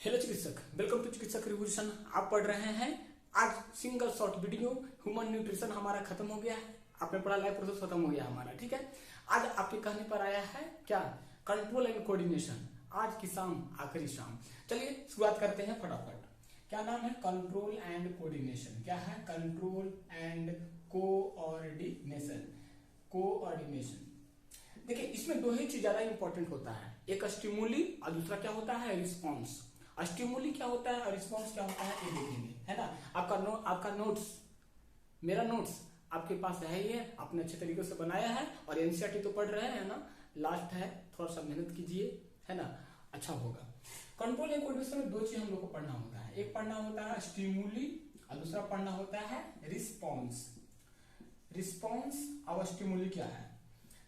Hello चिकित्सक, welcome to चिकित्सक revolution. आप पढ़ रहे हैं आज single short video human nutrition हमारा खत्म हो गया है। आपने पढ़ा लाइफ प्रोसेस खत्म हो गया हमारा, ठीक है। आज आपके कहने पर आया है क्या, कंट्रोल एंड कोऑर्डिनेशन। आज की शाम आखिरी शाम। चलिए शुरुआत करते हैं फटाफट। क्या नाम है? Control and coordination. क्या है? Control and coordination. कोऑर्डिनेशन देखिए, इसमें दो ही चीज ज्यादा इंपॉर्टेंट होता है, एक स्टिमुली और दूसरा क्या होता है, रिस्पॉन्स। स्टिमुली क्या होता है और रिस्पॉन्स क्या होता है, ये देखेंगे, है ना। आपका नोट्स, मेरा नोट्स आपके पास है ही है, आपने अच्छे तरीके से बनाया है और एनसीईआरटी तो पढ़ रहे हैं ना, लास्ट है, थोड़ा सा मेहनत कीजिए, है ना, अच्छा होगा। कंट्रोल एंड कोऑर्डिनेशन में दो चीज हम लोग को पढ़ना होता है, एक पढ़ना होता है स्टिमुली और दूसरा पढ़ना होता है रिस्पॉन्स। रिस्पॉन्स और स्टिमुली क्या है,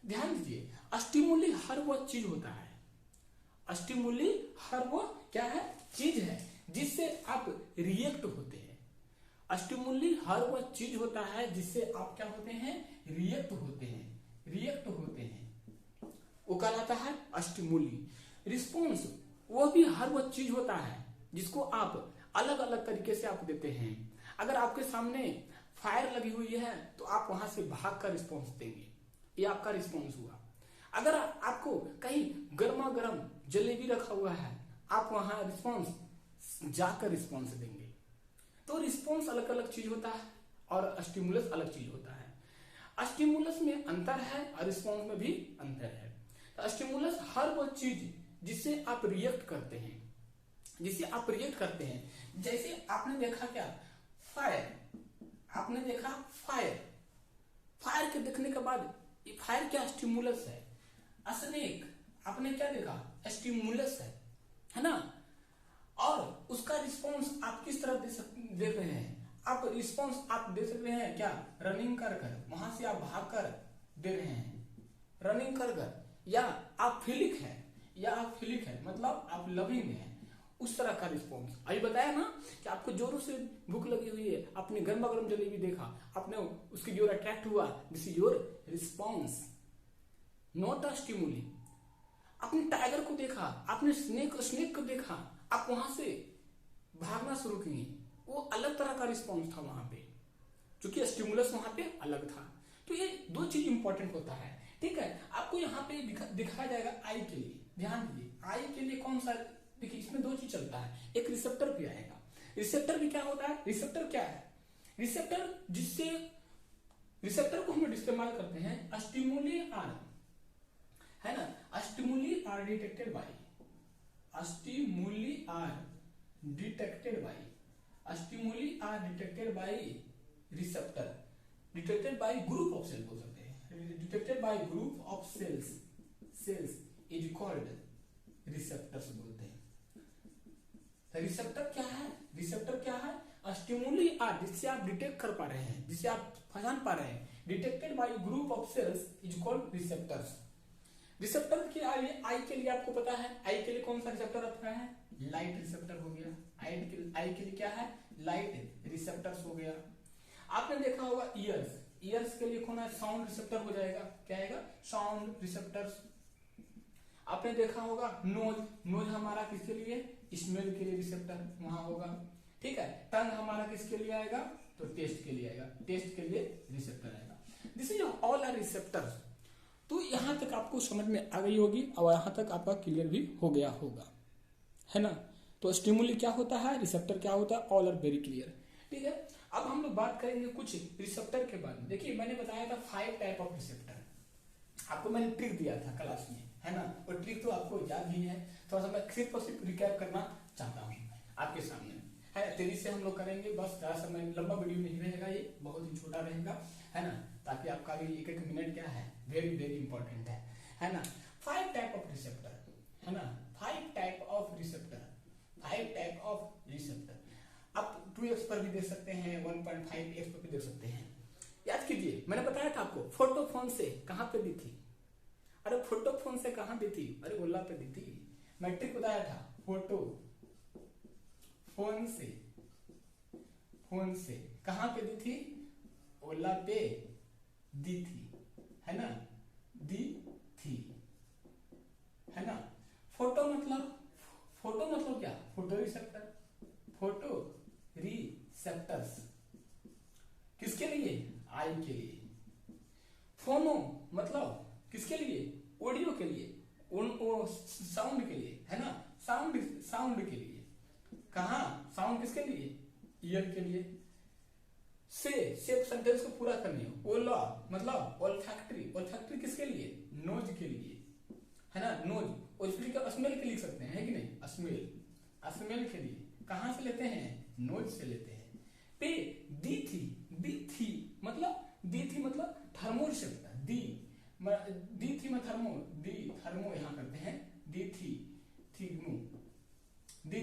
ध्यान दीजिए। स्टिमुली हर वह चीज होता है, स्टिमुली हर वो क्या है, चीज है जिससे आप रिएक्ट होते हैं। स्टिमुली हर वह चीज होता है जिससे आप क्या होते हैं, रिएक्ट होते हैं, रिएक्ट होते हैं, वो कहलाता है स्टिमुली। रिस्पॉन्स वो भी हर वह चीज होता है जिसको आप अलग अलग तरीके से आप देते हैं। अगर आपके सामने फायर लगी हुई है तो आप वहां से भाग कर रिस्पॉन्स देंगे, ये आपका रिस्पॉन्स हुआ। अगर आपको कहीं गर्मा गर्म जलेबी रखा हुआ है, आप वहां रिस्पॉन्स जाकर रिस्पॉन्स देंगे। तो रिस्पॉन्स अलग अलग चीज होता है और स्टिमुलस अलग चीज होता है। स्टिमुलस में अंतर है और रिस्पॉन्स में भी अंतर है। तो स्टिमुलस हर वो चीज जिससे आप रिएक्ट करते हैं, जिससे आप रिएक्ट करते हैं। जैसे आपने देखा क्या, फायर, आपने देखा फायर, फायर के देखने के बाद फायर क्या, स्टिमुलस है। स्नेक आपने क्या देखा, स्टिमुलस है ना। और उसका रिस्पॉन्स आप किस तरह दे रहे हैं, आप रिस्पॉन्स आप दे सकते हैं क्या, रनिंग कर कर, वहां से आप भाग कर दे रहे हैं, रनिंग कर कर, या आप फिलिक है, या आप फिलिक है मतलब आप लविंग है, उस तरह का रिस्पॉन्स। अभी बताया ना कि आपको जोरों से भूख लगी हुई है, आपने गर्मा गर्म जलेबी देखा, आपने उसकी जोर अट्रैक्ट हुआ, this is your response, not a stimuli. आपने टाइगर को देखा, आपने स्नेक को देखा, आप वहां से भागना शुरू किए, वो अलग तरह का रिस्पॉन्स था वहां पे, क्योंकि स्टिमुलस वहां पे अलग था। तो ये दो चीज इंपॉर्टेंट होता है, ठीक है। आपको यहाँ पे दिखाया जाएगा आई के लिए, ध्यान दीजिए। आई के लिए कौन सा, देखिए इसमें दो चीज चलता है, एक रिसेप्टर भी आएगा। रिसेप्टर भी क्या होता है, रिसेप्टर क्या है, रिसेप्टर जिससे, रिसेप्टर को हम इस्तेमाल करते हैं स्टिमुली आर, है ना। Stimuli are detected by, stimuli are detected by, stimuli are detected by receptor, detected by group of cell बोल सकते हैं, detected by group of cells, cells is called receptors बोलते हैं। रिसेप्टर क्या है, रिसेप्टर क्या है, स्टिमुली आर, जिससे आप डिटेक्ट कर पा रहे हैं, जिससे आप पहचान पा रहे हैं, detected by group of cells is called receptors. Receptor की आई के लिए आपको पता है, आई के लिए कौन सा रिसेप्टर आता है, लाइट रिसेप्टर हो गया। आई के लिए क्या है, लाइट रिसेप्टर्स हो गया। आपने देखा होगा ईयर्स, ईयर्स के लिए कौन है, साउंड रिसेप्टर हो जाएगा, क्या आएगा, साउंड रिसेप्टर्स। आपने देखा होगा नोज, नोज हमारा किसके लिए, स्मेल के लिए रिसेप्टर वहां होगा, ठीक है। टंग हमारा किसके लिए आएगा, तो टेस्ट के लिए आएगा, टेस्ट के लिए रिसेप्टर आएगा। This is all are receptors. तो यहां तक आपको समझ में आ गई होगी और यहां तक आपका क्लियर भी हो गया होगा, है ना। तो स्टिमुली क्या होता है, रिसेप्टर क्या होता है, ऑल आर वेरी क्लियर, ठीक है। अब हम लोग बात करेंगे कुछ रिसेप्टर के बारे में। देखिए मैंने बताया था 5 टाइप ऑफ रिसेप्टर, आपको मैंने ट्रिक दिया था क्लास में, है ना, और ट्रिक तो आपको याद ही है। थोड़ा सा मैं सिर्फ और सिर्फ रिकैप करना चाहता हूँ आपके सामने, है। तेजी से हम लोग करेंगे, बस ज्यादा समय लंबा वीडियो नहीं रहेगा, ये बहुत ही छोटा रहेगा, है ना, ताकि आपका भी एक एक मिनट क्या है, वेरी वेरी इंपॉर्टेंट है ना। 5 टाइप ऑफ रिसेप्टर, है ना, 5 type of receptor, 5 type of receptor. आप 2x पर भी देख सकते हैं, 1.5x पर भी देख सकते हैं। याद कीजिए, मैंने बताया था आपको फोटोफोन से कहां पे दी थी, अरे फोटोफोन से कहां दी थी, अरे ओला पे दी थी। मैट्रिक बताया था, फोटो फोन से, फोन से कहां पे दी थी, ओला पे दी थी, है ना, दी थी, है ना। फोटो मतलब, फोटो मतलब क्या, फोटो रिसेप्टर, फोटो रिसेप्टर्स किसके लिए? आई के लिए। फोनो मतलब किसके लिए? ऑडियो के लिए, साउंड के लिए, है ना, साउंड के लिए। कहा साउंड किसके लिए? ईयर के लिए। से सेंटेंस को पूरा करनी हो। ओला मतलब ओल्फैक्टरी किसके लिए? नोज के लिए, है ना, नोज। ओल्फैक्टरी का स्मेल के लिख सकते हैं, है कि नहीं? स्मेल के लिए कहां से लेते हैं? नोज से लेते हैं। पे दी थी मतलब थर्मो रिसेप्टर। दी थी में थर्मो यहां करते हैं। दी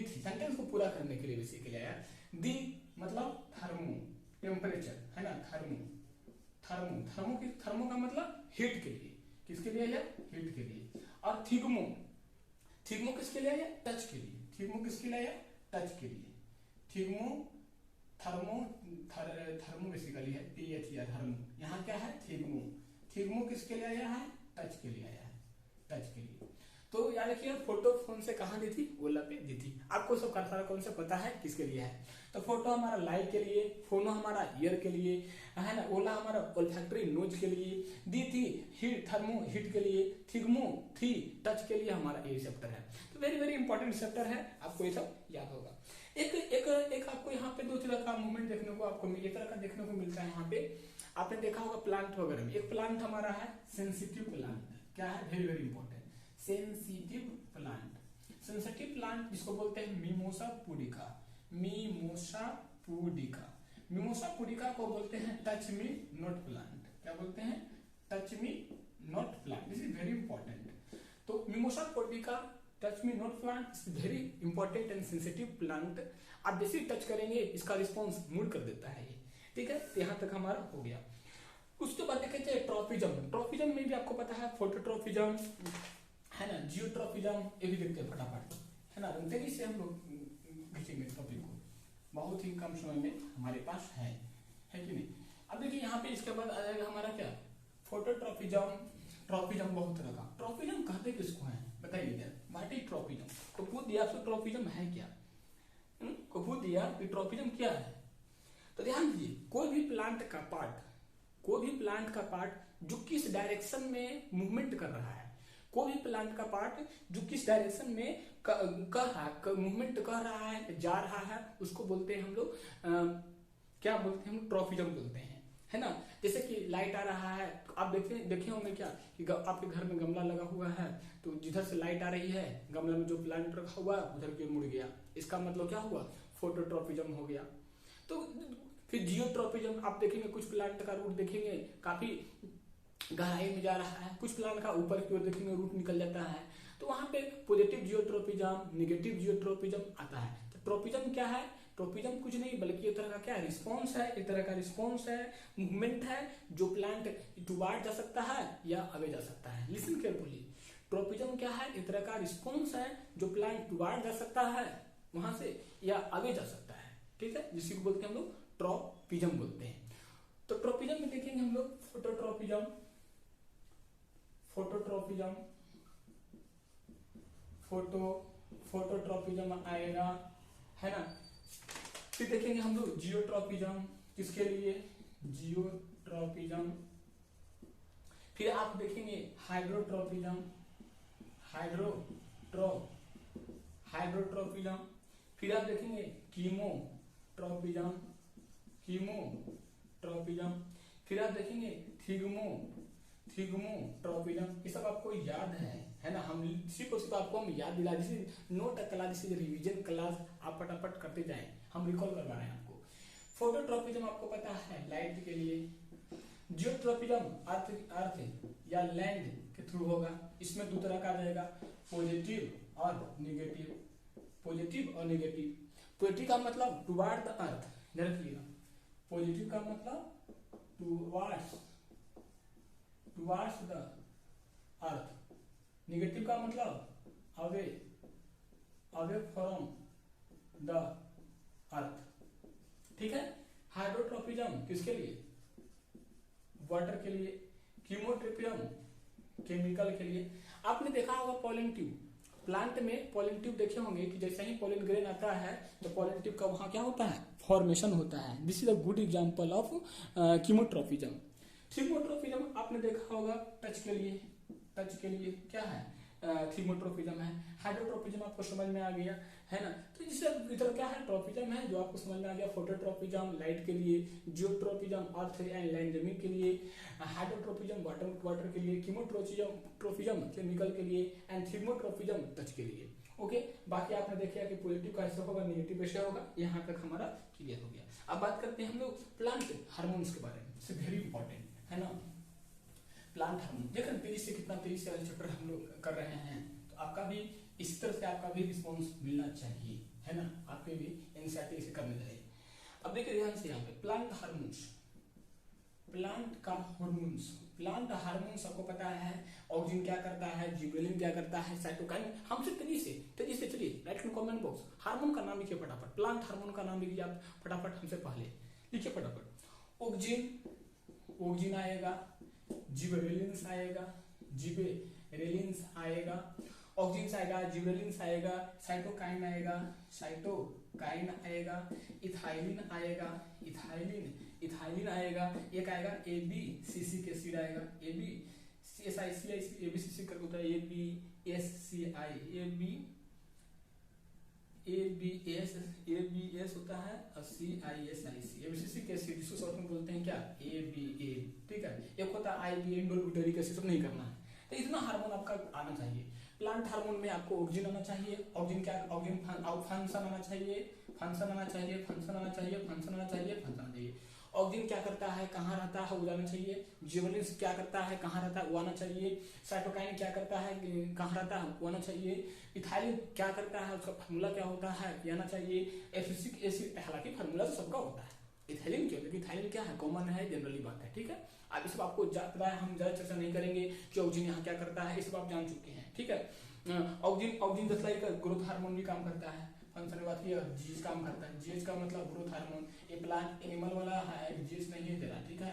थी सेंटेंस को पूरा करने के लिए बेसिकली आया। दी मतलब थर्मो टेम्परेचर, है ना, थर्मो का मतलब हीट के लिए। किसके लिए है? हीट के लिए। और थिग्मो किसके लिए है? टच के लिए। थिग्मो किसके लिए है? टच के लिए। थर्मो बेसिकली है थर्मो। यहाँ क्या है? थिग्मो किसके लिए आया है? टच के लिए आया है, टच के लिए। तो याद रखिए फोटो फोन से कहाँ दी थी? ओला पे दी थी। आपको सब सारा कौन सा पता है किसके लिए है? तो फोटो हमारा लाइट के लिए, फोनो हमारा ईयर के लिए, है ना, ओला हमारा ओल्फैक्टरी नोज के लिए, दी थी थर्मो हीट के लिए, थिग्मो थी टच के लिए हमारा ये रिसेप्टर है। तो वेरी वेरी इंपॉर्टेंट रिसेप्टर है, आपको ये सब याद होगा। एक आपको यहाँ पे दो तरह का मूवमेंट देखने को आपको ये तरह का देखने को मिलता है। यहाँ पे आपने देखा होगा प्लांट वगैरह में। एक प्लांट हमारा है सेंसिटिव प्लांट। क्या है? Very very important, sensitive plant जिसको बोलते हैं मिमोसा पुडिका को बोलते हैं टच मी नॉट प्लांट। क्या बोलते हैं? Touch me not plant. This is very important. तो mimosa pudica touch me not plant is very important and sensitive plant. आप जैसे ही टच करेंगे इसका रिस्पॉन्स मूड कर देता है ये, ठीक है। तो यहाँ तक हमारा हो गया। उसके बाद देखें चाहिए ट्रॉफिज्म में भी आपको पता है फोटोट्रॉफिज्म, है ना, जियोट्रॉफिज्म, ये भी देखते हैं फटाफट, है ना। तेजी से हम लोग खींचेंगे टॉपिक को, बहुत ही कम समय में हमारे पास है कि नहीं। अब देखिए यहाँ पे इसके बाद आ जाएगा हमारा क्या? ट्रॉफिज्म बहुत तरह का। ट्रॉफिज्म कहते किसको है बताइए जरा, व्हाट इज ट्रॉफिज्म? तो पूछ दिया आपसे ट्रॉफिज्म है क्या, को पूछ दिया कि ट्रॉफिज्म क्या है। तो ध्यान दीजिए, कोई भी प्लांट का पार्ट जो किस डायरेक्शन में मूवमेंट कर रहा है, कोई भी प्लांट का पार्ट जो किस डायरेक्शन में मूवमेंट कर रहा है, जा रहा है, उसको बोलते हैं हम लोग क्या बोलते हैं? हम ट्रॉफिज्म बोलते हैं, है ना। जैसे कि लाइट आ रहा है, तो आप देखे होंगे क्या कि आपके घर में गमला लगा हुआ है, तो जिधर से लाइट आ रही है, गमला में जो प्लांट रखा हुआ है उधर की ओर मुड़ गया, इसका मतलब क्या हुआ? फोटोट्रॉफिज्म हो गया। तो फिर जियोट्रॉफिज्म आप देखेंगे, कुछ प्लांट का रूट देखेंगे काफी गहराई में जा रहा है, कुछ प्लांट का ऊपर की ओर देखेंगे रूट निकल जाता है, तो वहां पे पॉजिटिव जियोट्रॉफिज्म, नेगेटिव जियोट्रॉफिज्म आता है। तो ट्रॉफिज्म क्या है? ट्रॉफिज्म कुछ नहीं बल्कि एक तरह का क्या रिस्पॉन्स है, एक तरह का रिस्पॉन्स है, मूवमेंट है, जो प्लांट टुवार्ड जा सकता है या अवे जा सकता है। लिसन केयरफुली, ट्रॉफिज्म क्या है? एक तरह का रिस्पॉन्स है जो प्लांट टुवार्ड जा सकता है वहां से या अवे जा सकता है, ठीक है, जिसको बोलते हैं हम लोग ट्रॉफिज्म बोलते हैं। तो ट्रॉफिज्म में देखेंगे हम लोग फोटोट्रॉफिज्म आएगा, है ना। फिर देखेंगे हम लोग जियोट्रॉफिज्म, किसके लिए? जियोट्रॉफिज्म। फिर आप देखेंगे हाइड्रोट्रॉफिज्म, फिर आप देखेंगे कीमोट्रॉफिज्म, फिर आप देखेंगे थिग्मोट्रॉफिज्म। ये सब आपको याद है ना। हम सिर्फ आपको हम याद दिला, जैसे नोट क्लास, जैसे रिवीजन क्लास आप फटाफट करते जाएं, हम रिकॉल करवा रहे हैं आपको। फोटोट्रॉफिज्म आपको पता है लाइट के लिए। जियोट्रॉफिज्म अर्थ या लैंड के थ्रू होगा। इसमें दो तरह का आ जाएगा, पॉजिटिव और नेगेटिव। पॉजिटिव का मतलब टुवार्ड द अर्थ, ध्यान रखिएगा। पॉजिटिव का मतलब टुवार्ड्स द अर्थ। नेगेटिव का मतलब अवे फ्रॉम द अर्थ, ठीक है। हाइड्रोट्रॉफिज्म किसके लिए? वाटर के लिए। कीमोट्रॉफिज्म केमिकल के लिए। आपने देखा होगा पॉलन ट्यूब, प्लांट में पॉलन ट्यूब देखे होंगे कि जैसे ही पॉलन ग्रेन आता है तो पॉलन ट्यूब का वहां क्या होता है, फॉर्मेशन होता है। This is a good example of chemotropism. Thigmotropism आपने देखा होगा टच के लिए क्या है, थीमोट्रोफिज्म है। हाइड्रोट्रोफिज्म आपको समझ में आ गया है ना। तो इससे इधर क्या है, ट्रोफिज्म है जो आपको समझ में आ गया। फोटोट्रोफिज्म लाइट के लिए, जियोट्रोफिज्म अर्थ एंड लैंड जमीन के लिए, हाइड्रोट्रोफिज्म वाटर के लिए, कीमोट्रोफिज्म केमिकल के लिए, एंड थीमोट्रोफिज्म टच के लिए। ओके, बाकी आपने देखा कि पॉजिटिव कैसे होगा, नेगेटिव कैसे होगा, यहाँ तक हमारा क्लियर हो गया। अब बात करते हैं हम लोग प्लांट हार्मोन्स के बारे में, इट्स वेरी इंपॉर्टेंट है ना। प्लांट हार्मोन देखो तेजी से, कितना तेजी से चैप्टर हम लोग कर रहे हैं, तो आपका भी इस तरह से आपका भी रिस्पॉन्स मिलना चाहिए है ना, आपके भी एनसीईआरटी से करने चाहिए। अब देखिए ध्यान से यहाँ पे प्लांट हार्मोन्स, प्लांट हार्मोन्स आपको पता है, ऑक्सीजन क्या करता है, जिबरेलिन क्या करता है, साइटोकाइन। हमसे तेजी से चलिए right in comment box hormone का नाम लिखिए फटाफट, प्लांट हार्मोन का नाम लिखिए आप फटाफट, हमसे पहले लिखिए फटाफट। ऑक्सीजन आएगा, जिबरेलिन्स आएगा, ऑक्सीजन आएगा, जिबरेलिन्स आएगा, साइटोकाइन आएगा, इथाइलिन आएगा, एक आएगा एबीसीसी के एसिड आएगा, एबीसीसी करके होता है एबीएस होता है और सीआईएसआईसी, एबीसीसी के एसिड जिसको शॉर्ट में बोलते हैं क्या, एबीए। ठीक है, एक होता है आईबीए इंडोल ब्यूटेरिक एसिड, सब नहीं करना है। तो इतना हार्मोन आपका आना चाहिए। प्लांट हार्मोन में आपको ऑक्सीजन आना चाहिए, ऑक्सीजन फंक्शन आना चाहिए। ऑक्सीजन क्या करता है, कहाँ रहता है, वो जाना चाहिए। जिबरेलिन क्या करता है, कहाँ रहता है, वो आना चाहिए। साइटोकाइन क्या करता है, कहाँ रहता है, वो आना चाहिए। इथाइलिन क्या करता है, उसका फार्मूला क्या होता है, ये आना चाहिए। एब्सिसिक एसिड, हालांकि फार्मूला तो सबका होता है, इथाइलिन क्यों, लेकिन इथाइलिन क्या है, कॉमन है, जनरली बात है। ठीक है, अब इस सब आपको पता है, हम ज्यादा चर्चा नहीं करेंगे कि ऑक्सीजन यहाँ क्या करता है, इस सब आप जान चुके हैं। ठीक है, oxygen just like growth hormone भी काम करता है। फंक्शन बात की जीएच काम करता है, जीएच का मतलब ग्रोथ हार्मोन। ये प्लांट एनिमल वाला है, जीएच नहीं दे रहा। ठीक है,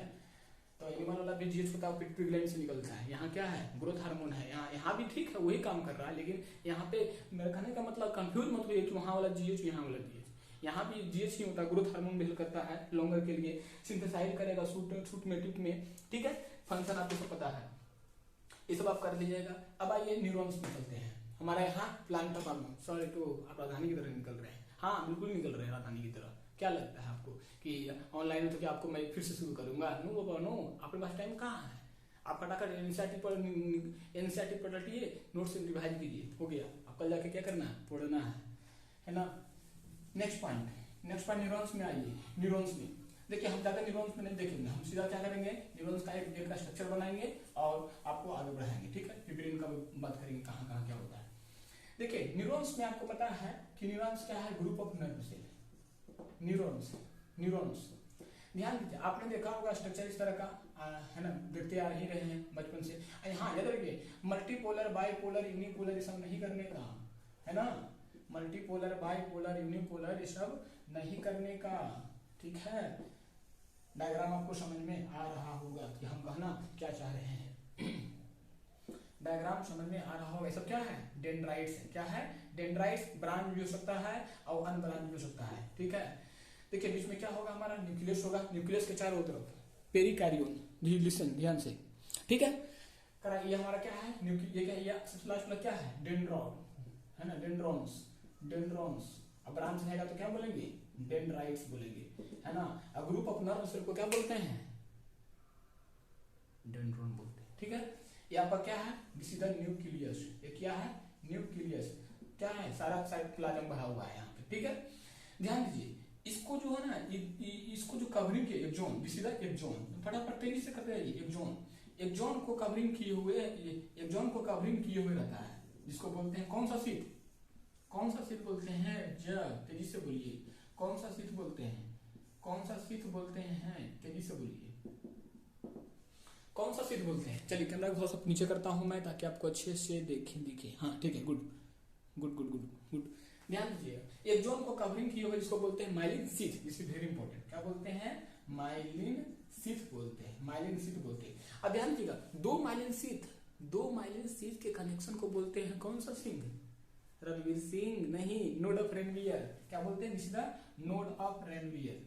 तो एनिमल वाला भी जीएच होता है, पिट्यूटरी ग्लैंड से निकलता है। यहाँ क्या है, ग्रोथ हार्मोन है। यहाँ भी ठीक है, वही काम कर रहा है, लेकिन यहाँ पे मेरे कहने का मतलब कंफ्यूज मत होइए कि वहाँ वाला जीएच यहाँ वाला जीएच, यहाँ भी जीएच ही होता है। ग्रोथ हार्मोन भी हेल्प करता है लॉन्गर के लिए, सिंथेसाइज करेगा सूट में टिप में। ठीक है, फंक्शन आपको सब पता है, ये सब आप कर लीजिएगा। अब आइए न्यूरॉन्स में चलते हैं। हमारे यहाँ प्लांट हार्मोन, सॉरी तो आप राजधानी की तरह निकल रहे हैं। हाँ बिल्कुल निकल रहे हैं राजधानी की तरह। क्या लगता है आपको कि ऑनलाइन में तो क्या आपको मैं फिर से शुरू करूंगा? नो बाबा नो, आपके पास टाइम कहाँ है। आप फटाफट एनसीईआरटी पर डटिए, नोट्स रिवाइज कीजिए, हो गया। आप कल जाके क्या करना है, पढ़ना है ना। नेक्स्ट पॉइंट न्यूरॉन्स में आइए। न्यूरॉन्स में देखिए, हम ज्यादा न्यूरॉन्स में नहीं देखेंगे, हम सीधा क्या करेंगे, न्यूरॉन्स का एक स्ट्रक्चर बनाएंगे और आपको आगे बढ़ाएंगे। ठीक है, ब्रेन का बात करेंगे कहाँ कहाँ क्या होता है। देखिए न्यूरॉन्स में आपको पता है कि न्यूरॉन्स क्या है, group of nerve cell. Neurons ध्यान दीजिए, आपने देखा होगा स्ट्रक्चर इस तरह का है ना, देखते आ ही रहे हैं बचपन से। हाँ याद रखिए, मल्टीपोलर, बाइपोलर, यूनिपोलर ये सब नहीं करने का है ना। मल्टीपोलर, बाइपोलर, यूनिपोलर ये सब नहीं करने का। ठीक है, डायग्राम आपको समझ में आ रहा होगा कि हम कहना क्या चाह रहे हैं। डायग्राम समझ में आ रहा होगा। सब क्या है, डेंड्राइट्स है। क्या है, डेंड्राइट्स। ब्रांच भी हो सकता है और अनब्रांच भी हो सकता है। ठीक है, देखिए बीच में क्या होगा, हमारा न्यूक्लियस होगा, न्यूक्लियस के चारों तरफ पेरिकार्डियम। लिसन ध्यान से, ठीक है। ये हमारा क्या है, ये क्या, ये सबसे लास्ट में क्या है, डेंड्रॉन है ना, डेंड्रॉन्स। अब ब्रांच रहेगा तो क्या बोलेंगे, डेंड्राइट्स बोलेंगे, है ना। अब ग्रुप ऑफ नर्व सेल को क्या बोलते हैं, डेंड्रॉन बोलते हैं। ठीक है, ये आपका क्या है, दिस इज द न्यूक्लियस। ये क्या है, न्यूक्लियस। क्या है, सारा साइटोप्लाज्म भरा हुआ है यहाँ पे। ठीक है, ध्यान दीजिए, इसको जो है ना, इसको जो कवरिंग किया, axon, this is the axon. फटाफट तेजी से करते जाइए। एक्सॉन को कवरिंग किए हुए, एक्सॉन को कवरिंग किए हुए रहता है, जिसको बोलते हैं कौन सा शीट, कौन सा शीट बोलते हैं, जब तेजी से बोलिए, कौन सा शीट बोलते हैं, कौन सा शीट बोलते हैं, तेजी से बोलिए, कौन सा शीट बोलते हैं। चलिए कैमरा को थोड़ा सा नीचे करता हूं मैं, ताकि आपको अच्छे से दिखे। हाँ ठीक है, गुड। ध्यान दीजिए, एक्सॉन को कवरिंग किए हुए जिसको बोलते हैं myelin sheath. This is very important. क्या बोलते हैं, माइलिन शीथ बोलते हैं, माइलिन शीथ बोलते हैं। अब ध्यान दीजिएगा, दो माइलिन शीथ के कनेक्शन को बोलते हैं कौन सा सिंग, रणवीर सिंह नहीं, नोड ऑफ रणवीर। क्या बोलते हैं? This is the node of Ranveer.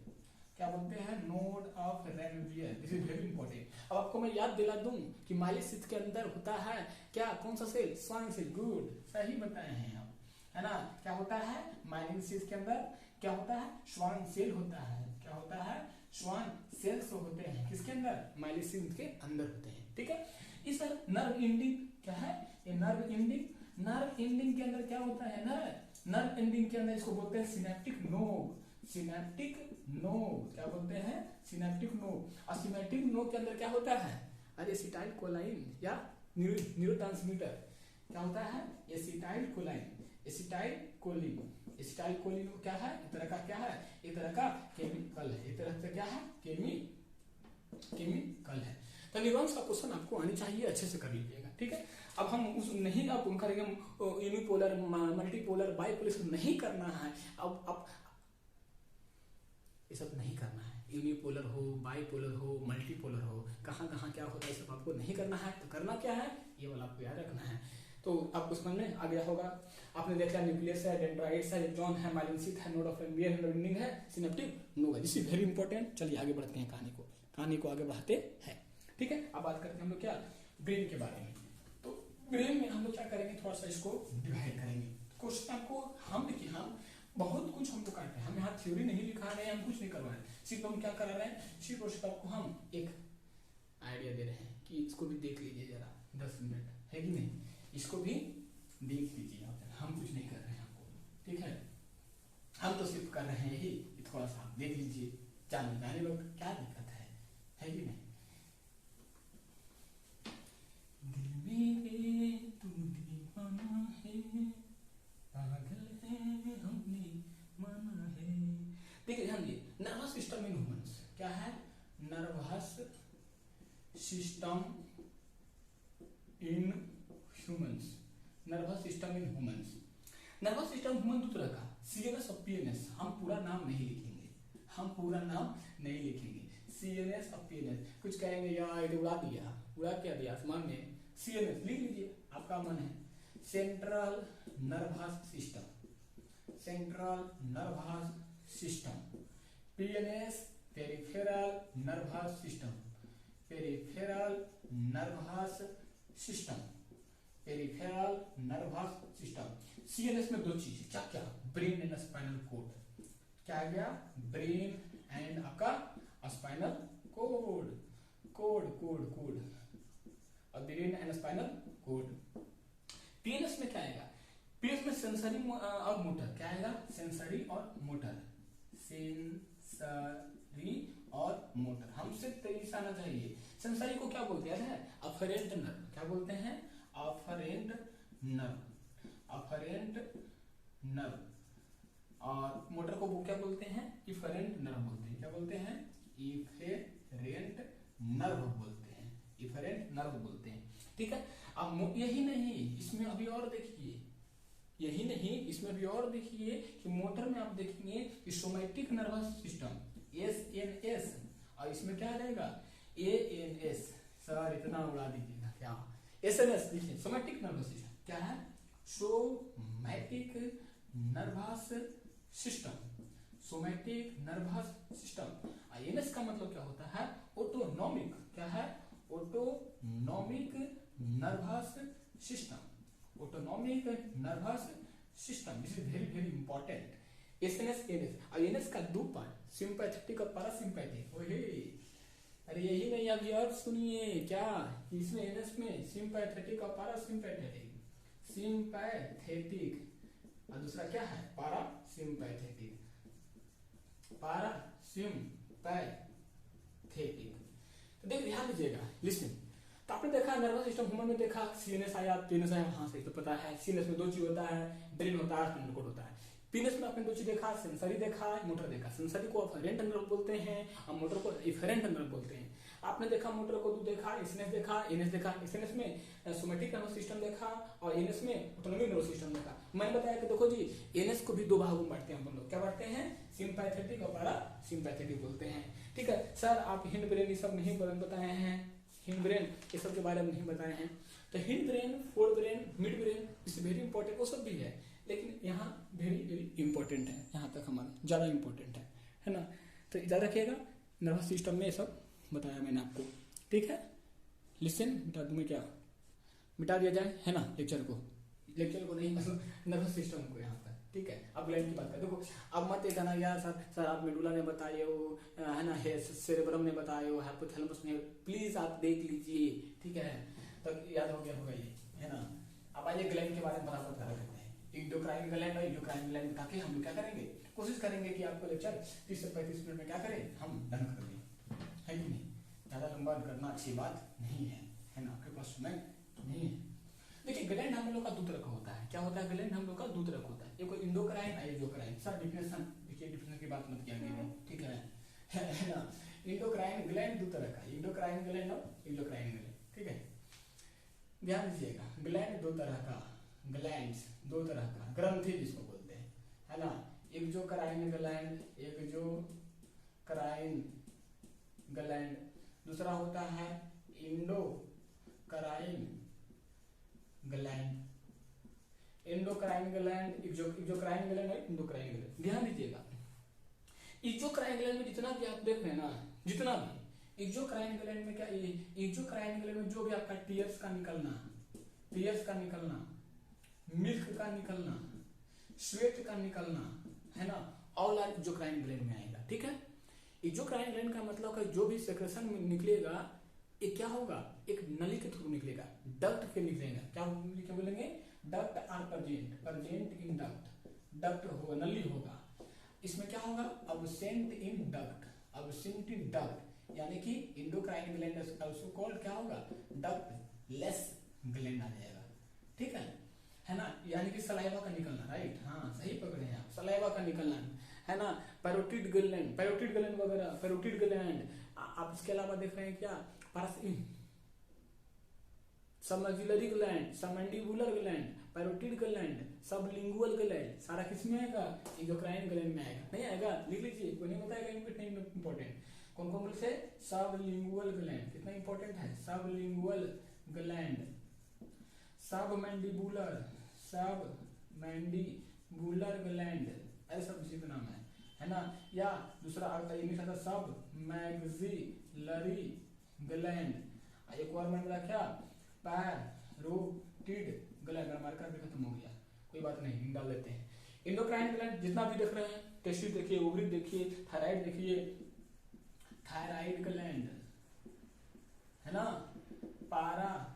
क्या बोलते हैं? Node of Ranveer. This is very important. अब आपको मैं याद दिला दूं कि माइलिस सीथ के अंदर होता है क्या? कौन सा सेल? Schwann cell. गुड, सही बताए हैं आप, है ना। क्या होता है माइलिस सीथ के अंदर? क्या होता है? स्वान सेल होता है। क्या होता है? स्वान सेल्स होते हैं किसके अंदर? माइलिस सीथ के अंदर होते हैं, ठीक है। इस नर्व एंडिंग क्या है? ये नर्व एंडिंग। नर्व एंडिंग के अंदर क्या होता है? नर्व एंडिंग के अंदर इसको बोलते हैं सिनेप्टिक नोड। सिनेप्टिक नोड क्या बोलते हैं? Synaptic node. और सिनेप्टिक नोड के अंदर क्या होता है? अरे एसिटाइल कोलाइन या न्यूरोट्रांसमीटर। क्या होता है? Acetyl कोलाइन, acetyl choline. Acetyl choline क्या है? एक तरह का क्या है? एक तरह का केमिकल है। एक तरह से क्या है? केमिकल है। तो न्यूरॉन्स का क्वेश्चन आपको आनी चाहिए, अच्छे से कर लीजिएगा, ठीक है। अब हम उस नहीं अब करेंगे यूनिपोलर, मल्टीपोलर, बाइपोलर नहीं करना है। अब ये सब नहीं करना है। यूनिपोलर हो, बाइपोलर हो, मल्टीपोलर हो, कहाँ कहाँ क्या होता है सब आपको नहीं करना है। तो करना क्या है? ये वाला आपको याद रखना है। तो आपको समझ में आ गया होगा। आपने देखा न्यूक्लियस है, डेंड्राइट्स है, न्यूरॉन है, माइलिन सीथ है, नोड ऑफ रणवीर है, एंडिंग है, सिनेप्टिक नोड है। This is very important. चलिए आगे बढ़ते हैं, कहानी को आगे बढ़ाते हैं, ठीक है। अब बात करते हैं हम लोग क्या? ब्रेन के बारे में। तो ब्रेन में हम लोग क्या करेंगे? थोड़ा सा इसको डिवाइड करेंगे। क्वेश्चन आपको हम देखिए, हम बहुत कुछ हम लोग करते हैं। हम यहाँ थ्योरी नहीं लिखा रहे हैं, हम कुछ नहीं करवा रहे हैं। सिर्फ हम क्या करा रहे हैं? सिर्फ और सिर्फ आपको हम एक आइडिया दे रहे हैं कि इसको भी देख लीजिए जरा 10 मिनट, है कि नहीं? इसको भी देख लीजिए आप, हम कुछ नहीं कर रहे हैं आपको, ठीक है। हम तो सिर्फ कर रहे हैं यही, थोड़ा सा आप देख लीजिए, जाने लोग क्या दिक्कत है कि नहीं? दिल मेरे तू दीवाना है, पागल है हमने माना है। देखिए ध्यान दिए, नर्वस सिस्टम इन ह्यूमंस क्या है? Nervous system in humans. Nervous system in humans. Nervous system human दो तरह का, सीएनएस और पीएनएस। हम पूरा नाम नहीं लिखेंगे, सीएनएस और पीएनएस। कुछ कहेंगे यार ये उड़ा क्या दिया आसमान में। सीएनएस लिख लीजिए, आपका मन है। Central nervous system, central nervous system. PNS peripheral nervous system, peripheral nervous system, peripheral nervous system. CNS में दो चीज, क्या क्या? Brain and spinal cord. क्या गया? ब्रेन एंड आपका स्पाइनल कोड, कोड और brain and spinal cord. PNS में क्या आएगा? पीएनएस में सेंसरी और मोटर। क्या आएगा? सेंसरी और मोटर, सेंसरी और मोटर। हमसे तेजी से आना चाहिए। सेंसरी को क्या बोलते हैं? Afferent nerve. क्या बोलते हैं? Afferent nerve, afferent nerve. और मोटर को वो क्या बोलते हैं? इफरेंट नर्व बोलते हैं। क्या बोलते हैं? इफेरेंट नर्व बोलते हैं, इफेरेंट नर्व बोलते हैं, ठीक है। अब यही नहीं, इसमें अभी और देखिए, यही नहीं इसमें भी और देखिए कि मोटर में आप देखेंगे कि सोमैटिक नर्वस सिस्टम, एसएनएस, और इसमें क्या रहेगा? एएनएस। सर इतना उड़ा दीजिएगा क्या? एसएनएस लिखिए, सोमैटिक नर्वस सिस्टम। क्या है? Somatic nervous system, somatic nervous system. ANS का मतलब क्या होता है? ऑटोनॉमिक। क्या है? Autonomic nervous system, autonomic nervous system. This is very very important. SNS, ANS. और एएनएस का दो पार्ट, सिंपैथेटिक और पैरासिम्पैथिक। ओहे, अरे यही नहीं, अभी और सुनिए क्या इसमें एएनएस में सिंपैथेटिक और पैरासिम्पैथेटिक। सिंपैथेटिक और दूसरा क्या है? Parasympathetic, parasympathetic. तो देख ध्यान दीजिएगा, लिसन। तो आपने देखा नर्वस सिस्टम ह्यूमन में देखा, सीएनएस आया, पीएनएस आया, हाँ सही तो पता है। सीएनएस में दो चीज होता है, ब्रेन होता है, स्पाइनल कोड होता है। पीएनएस में आपने दो चीज देखा, सेंसरी देखा, मोटर देखा। सेंसरी को अफरेंट नर्व बोलते हैं और मोटर को इफरेंट नर्व बोलते हैं। आपने देखा मोटर को दो देखा, एसएनएस देखा, एएनएस देखा। एसएनएस में सोमैटिक नर्वस सिस्टम देखा और एएनएस में ऑटोनॉमिक नर्वस सिस्टम देखा। मैंने बताया कि देखो जी, एएनएस को भी दो भागों में बांटते हैं हम लोग। क्या बांटते हैं? सिंपैथेटिक और पैरासिम्पैथेटिक बोलते हैं, ठीक है। सर आप हिंड ब्रेन ये सब नहीं बताए हैं, हिंड ब्रेन ये सब के बारे में नहीं बताए हैं। तो hind brain, fore brain, mid brain, इस वेरी इंपॉर्टेंट, वो सब भी है। लेकिन यहाँ वेरी वेरी इंपॉर्टेंट है, यहाँ तक हमारा ज़्यादा इंपॉर्टेंट है ना। तो याद रखिएगा, नर्वस सिस्टम में ये सब बताया मैंने आपको, ठीक है। लिसन मिटा दूँ मैं क्या, मिटा दिया जाए है ना लेक्चर को नहीं मतलब नर्वस सिस्टम को यहाँ पर, ठीक है। अब ग्लैंड की बात करें, देखो अब मत ये कहना यार सर आप मेडुला ने बताए हो है ना, सेरेब्रम ने बताए हो, हाइपोथैलेमस ने, प्लीज आप देख लीजिए, ठीक है। तो याद हो गया होगा ये, है ना। अब आइए ग्लैंड के बारे में फटाफट करा करते हैं। इंडोक्राइन ग्लैंड और इंडोक्राइन ग्लैंड का हम लोग क्या करेंगे, कोशिश करेंगे कि आपको लेक्चर 30 से 35 मिनट में क्या करें, हम डन कर दें, है कि नहीं। ज़्यादा लंबा करना अच्छी बात नहीं है ना, आपके पास समय नहीं है। देखिए ग्लैंड हम लोग का दो तरह का होता है, क्या होता है, ग्लैंड हम लोग का दो तरह का होता है, एक इंडोक्राइन और एक्सोक्राइन। सर डिफिनेशन देखिए, डिफिनेशन की बात मत किया गया, ठीक है ना। इंडोक्राइन ग्लैंड दो तरह का, इंडोक्राइन ग्लैंड और एक्सोक्राइन ग्लैंड, ठीक है। ध्यान दीजिएगा, ग्लैंड दो तरह का, ग्लैंड्स दो तरह का, ग्रंथि जिसको बोलते हैं, है ना। एक्सोक्राइन ग्लैंड, एक्सोक्राइन ग्लैंड, दूसरा होता है endocrine gland. Endocrine gland, exocrine gland और इंडोक्राइन ग्लैंड। ध्यान दीजिएगा, एक्सोक्राइन ग्लैंड में जितना भी आप देख रहे हैं ना, जितना भी एक्सोक्राइन ग्लैंड में क्या, एक्सोक्राइन ग्लैंड में जो भी आपका टीयर्स का निकलना, मिल्क का निकलना, स्वेट का निकलना, है ना, ऑल आर एक्सोक्राइन ग्लैंड में आएगा, ठीक है। एक्सोक्राइन ग्लैंड का मतलब है जो भी सेक्रेशन में निकलेगा ये क्या होगा, एक नली के थ्रू निकलेगा, डक्ट के निकलेगा, क्या बोलेंगे, duct are present in duct होगा, नली होगा। इसमें क्या होगा, अब्सेंट इन डक्ट, यानी कि इंडोक्राइन ग्लैंड आल्सो कॉल्ड क्या होगा, डक्ट लेस ग्लैंड आ जाएगा, ठीक है ना। यानी कि सलाइवा का निकलना, राइट, हाँ सही पकड़े हैं आप, सलाइवा का निकलना, है ना। पैरोटिड ग्लैंड वगैरह, पैरोटिड ग्लैंड। आप इसके अलावा देख रहे हैं क्या, submaxillary gland, submandibular gland, parotid gland, sublingual gland, सारा किसमें आएगा, एक्सोक्राइन ग्लैंड में आएगा। नहीं आएगा, लिख लीजिए, कोई नहीं बताएगा, नहीं इंपॉर्टेंट। कौन कौन से, सबलिंगुअल ग्लैंड, कितना इंपॉर्टेंट है, सबलिंगुअल ग्लैंड, सबमैंडिबुलर ग्लैंड, ऐसा सब चीज का नाम है ना। या दूसरा आता है इंग्लिश आता, सब मैक्सिलरी ग्लैंड। एक और मैंने रखा पैरोटिड ग्लैंड, मार्कर भी खत्म हो गया, कोई बात नहीं, डाल लेते हैं। इंडोक्राइन ग्लैंड जितना भी देख रहे हैं, टेस्टिस देखिए, ओवरी देखिए, थायराइड देखिए, थायराइड ग्लैंड, है ना, पाराथायरॉइड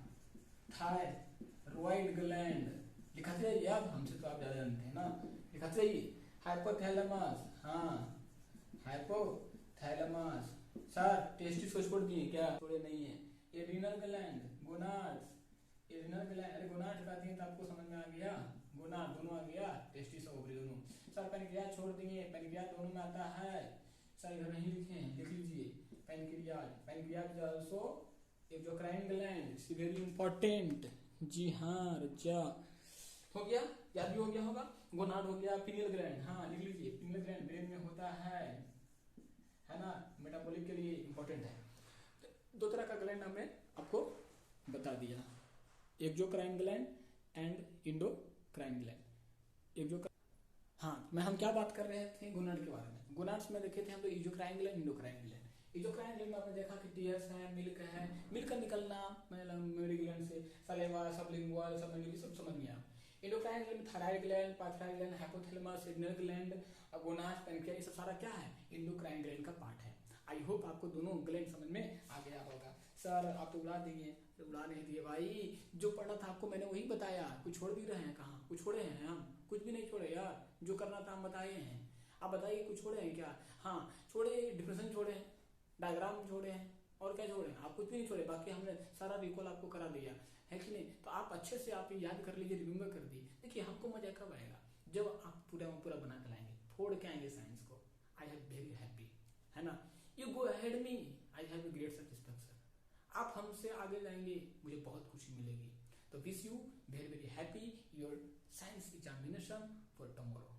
ग्लैंड, लिखाते जाइए आप, हमसे तो आप ज्यादा जानते हैं ना, लिखाते जाइए। हाइपोथैलेमस, हाँ हाइपोथैलेमस। सर टेस्टिस को छोड़ दिए क्या, छोड़े नहीं है। Adrenal gland, gonads, adrenal gland, अरे गोनाड हटा दिए तो आपको समझ में आ गया, गोनाड दोनों आ गया, टेस्टिस और ओवरी दोनों। सर पैनक्रियाज छोड़ दिए, पैनक्रियाज दोनों में आता है, सर इधर नहीं लिखे हैं, लिख लीजिए, pancreas also exocrine gland, very important, जी हाँ रजा हो गया, याद भी हो गया होगा। गोनाड हो गया, पिनियल ग्लैंड, हाँ लिख लीजिए, पिनियल ग्लैंड ब्रेन में होता है ना, मेटाबॉलिक के लिए इंपॉर्टेंट है। दो तरह का ग्लैंड हमने आपको बता दिया, exocrine gland and endocrine gland. हाँ हम क्या बात कर रहे थे, गोनाड के बारे में। गोनाड्स में देखे थे हम लोग exocrine gland, endocrine gland. Exocrine gland में आपने देखा कि टीयर्स है, मिल्क का निकलना मेमोरी ग्लैंड से, सलेवा, सबलिंगुअल, सबमैंडिबुलर, सब समझ में आया। इंडोक्राइन ग्लैंड में thyroid gland, parathyroid gland, hypothalamus, adrenal gland, gonads, pancreas, ये सब सारा क्या है, इंडोक्राइन ग्लैंड का पार्ट है। आई होप आपको दोनों ग्लैंड समझ में आ गया होगा। सर आप तो उड़ा दिए, उड़ा नहीं दिए भाई, जो पढ़ा था आपको मैंने वही बताया, कुछ छोड़ भी रहे हैं, कहाँ कुछ छोड़े हैं, हम कुछ भी नहीं छोड़े यार, जो करना था हम बताए हैं। आप बताइए कुछ छोड़े हैं क्या, हाँ छोड़े, डिफरेंशन छोड़े हैं, डायग्राम छोड़े हैं, और क्या छोड़े, आप कुछ भी नहीं छोड़े, बाकी हमने सारा रिकॉल आपको करा दिया है कि नहीं। तो आप अच्छे से आप याद कर लीजिए, रिमेम्बर कर दिए। देखिए हमको मजा कब आएगा, जब आप पूरा बना के लाएंगे, फोड़ के आएंगे साइंस को। आई हैव वेरी हैप्पी, है ना, you go ahead me, I have great satisfaction. आप हमसे आगे जाएंगे, मुझे बहुत खुशी मिलेगी। तो wish you very very happy your science examination for tomorrow.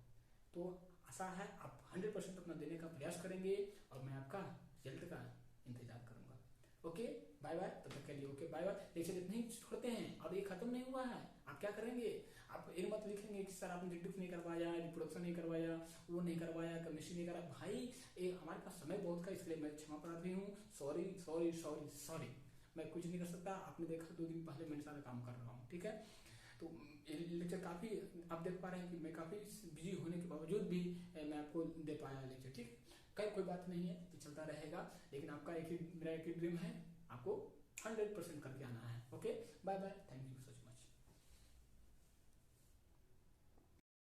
तो आशा है आप 100% अपना देने का प्रयास करेंगे और मैं आपका रिजल्ट का इंतजार करूंगा। ओके बाय बाय, तब तक के लिए ओके बाय बाय। लेक्चर इतना ही छोड़ते हैं, अब ये खत्म नहीं हुआ है, आप क्या करेंगे, आप ये मत लिखेंगे कि सर आपने डिडक्ट नहीं करवाया, रिप्रोडक्शन नहीं करवाया, वो नहीं करवाया, केमिस्ट्री नहीं करा। भाई ये हमारे पास समय बहुत का, इसलिए मैं क्षमा प्रार्थी हूँ। सॉरी सॉरी सॉरी सॉरी, मैं कुछ नहीं कर सकता। आपने देखा 2 दिन पहले मैं सारा काम कर रहा हूँ, ठीक है। तो ये लेक्चर काफी आप देख पा रहे हैं कि मैं काफी बिजी होने के बावजूद भी मैं आपको दे पाया लेक्चर, ठीक। कोई बात नहीं है, तो चलता रहेगा। लेकिन आपका मेरा एक ही ड्रीम है, आपको 100% करके आना है। Okay, bye bye, thank you.